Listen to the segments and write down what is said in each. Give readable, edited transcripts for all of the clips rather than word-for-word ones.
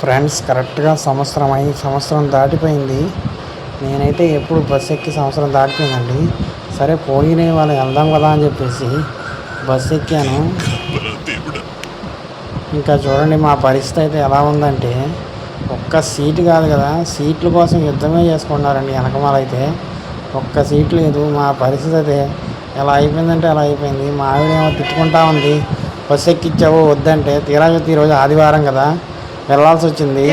Friends, కరెక్ట్గా సంవత్సరం దాటిపోయింది. నేనైతే ఎప్పుడు బస్సు ఎక్కి సంవత్సరం దాటిపోయిందండి. సరే పోనీనే వాళ్ళు వెళ్దాం కదా అని చెప్పేసి బస్సు ఎక్కాను. ఇంకా చూడండి మా పరిస్థితి అయితే ఎలా ఉందంటే, ఒక్క సీటు కాదు కదా, సీట్ల కోసం యుద్ధమే చేసుకున్నారండి వెనకమాలైతే. ఒక్క సీట్ లేదు. మా పరిస్థితి అయితే ఎలా అయిపోయిందంటే అలా అయిపోయింది. మా ఆవిడేమో తిట్టుకుంటా ఉంది, బస్సు ఎక్కిచ్చావు వద్దంటే. తీరా చూస్తే ఈరోజు ఆదివారం కదా, వెళ్ళాల్సి వచ్చింది.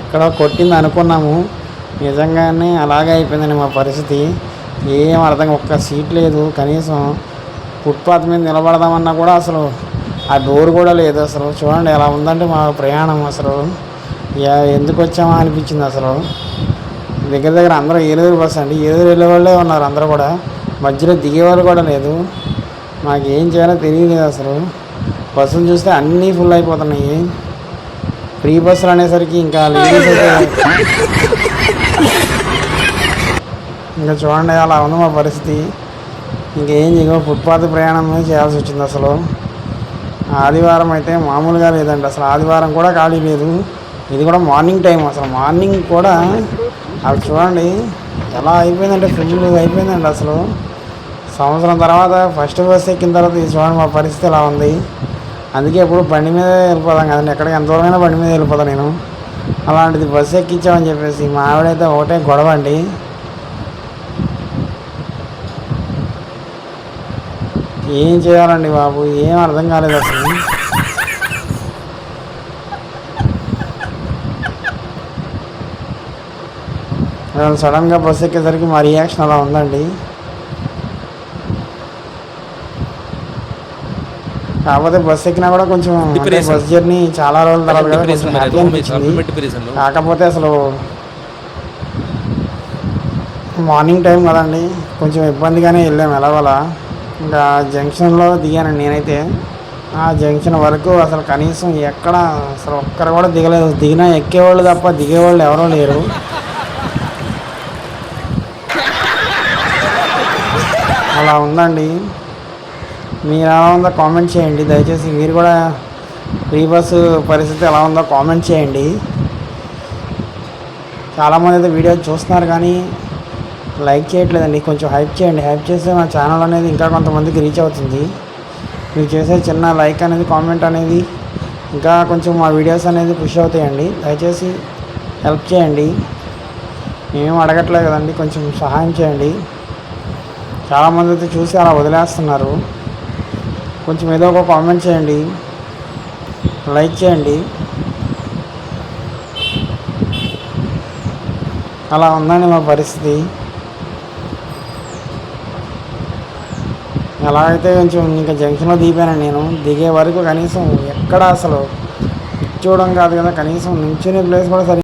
ఎక్కడో కొట్టింది అనుకున్నాము, నిజంగానే అలాగే అయిపోయిందండి మా పరిస్థితి. ఏం అర్థం, ఒక్క సీట్ లేదు. కనీసం ఫుట్పాత్ మీద నిలబడదామన్నా కూడా అసలు ఆ డోర్ కూడా లేదు. అసలు చూడండి ఎలా ఉందంటే మా ప్రయాణం. అసలు ఎందుకు వచ్చామా అనిపించింది. అసలు దగ్గర దగ్గర అందరూ ఏలూరు బస్సు అండి, ఏలూరు వెళ్ళే వాళ్ళే ఉన్నారు అందరూ కూడా, మధ్యలో దిగేవాళ్ళు కూడా లేదు. మాకేం చేయాలో తెలియలేదు అసలు. బస్సులు చూస్తే అన్నీ ఫుల్ అయిపోతున్నాయి. ఫ్రీ బస్సులు అనేసరికి ఇంకా లేడీస్ అయితే ఇంకా చూడండి అలా ఉంది మా పరిస్థితి. ఇంకేం చేయగో ఫుట్పాత్ ప్రయాణం చేయాల్సి వచ్చింది. అసలు ఆదివారం అయితే మామూలుగా లేదండి. అసలు ఆదివారం కూడా ఖాళీ లేదు. ఇది కూడా మార్నింగ్ టైం. అసలు మార్నింగ్ కూడా అవి చూడండి ఎలా అయిపోయిందంటే ఫుల్ అయిపోయిందండి. అసలు సంవత్సరం తర్వాత ఫస్ట్ బస్ ఎక్కిన తర్వాత ఇది చూడండి మా పరిస్థితి ఎలా ఉంది. అందుకే ఎప్పుడు బండి మీద వెళ్ళిపోతాం కదండి, ఎక్కడికి ఎంత దూరమైనా బండి మీద వెళ్ళిపోతాను నేను. అలాంటిది బస్సు ఎక్కించామని చెప్పేసి మా ఆవిడైతే ఒకటే గొడవ అండి. ఏం చేయాలండి బాబు, ఏం అర్థం కాలేదు అసలు. సడన్గా బస్సు ఎక్కేసరికి మా రియాక్షన్ అలా ఉందండి. కాకపోతే బస్సు ఎక్కినా కూడా కొంచెం బస్ జర్నీ చాలా రోజుల తర్వాత కదా కొంచెం హ్యాపీ అనిపించింది. కాకపోతే అసలు మార్నింగ్ టైం కదండి, కొంచెం ఇబ్బందిగానే వెళ్ళాము ఎలాగోలా. ఇంకా జంక్షన్లో దిగానండి నేనైతే. ఆ జంక్షన్ వరకు అసలు కనీసం ఎక్కడ అసలు ఒక్కరు కూడా దిగలేదు. దిగినా ఎక్కేవాళ్ళు తప్ప దిగేవాళ్ళు ఎవరో లేరు. అలా ఉందండి. మీరు ఎలా ఉందో కామెంట్ చేయండి దయచేసి. మీరు కూడా ఫ్రీ బస్సు పరిస్థితి ఎలా ఉందో కామెంట్ చేయండి. చాలామంది అయితే వీడియో చూస్తున్నారు కానీ లైక్ చేయట్లేదండి. కొంచెం హైప్ చేయండి. హైప్ చేస్తే మా ఛానల్ అనేది ఇంకా కొంతమందికి రీచ్ అవుతుంది. మీరు చేసే చిన్న లైక్ అనేది, కామెంట్ అనేది ఇంకా కొంచెం మా వీడియోస్ అనేది పుష్ అవుతాయండి. దయచేసి హెల్ప్ చేయండి. మేమేం అడగట్లేదు కదండి, కొంచెం సహాయం చేయండి. చాలామంది అయితే చూసి అలా వదిలేస్తున్నారు. కొంచెం ఏదో ఒక కామెంట్ చేయండి, లైక్ చేయండి. అలా ఉందండి మా పరిస్థితి. ఎలాగైతే కొంచెం ఇంకా జంక్షన్లో దిగిపోయానండి నేను. దిగే వరకు కనీసం ఎక్కడ అసలు చూడడం కాదు కదా, కనీసం నించునే ప్లేస్ కూడా సరి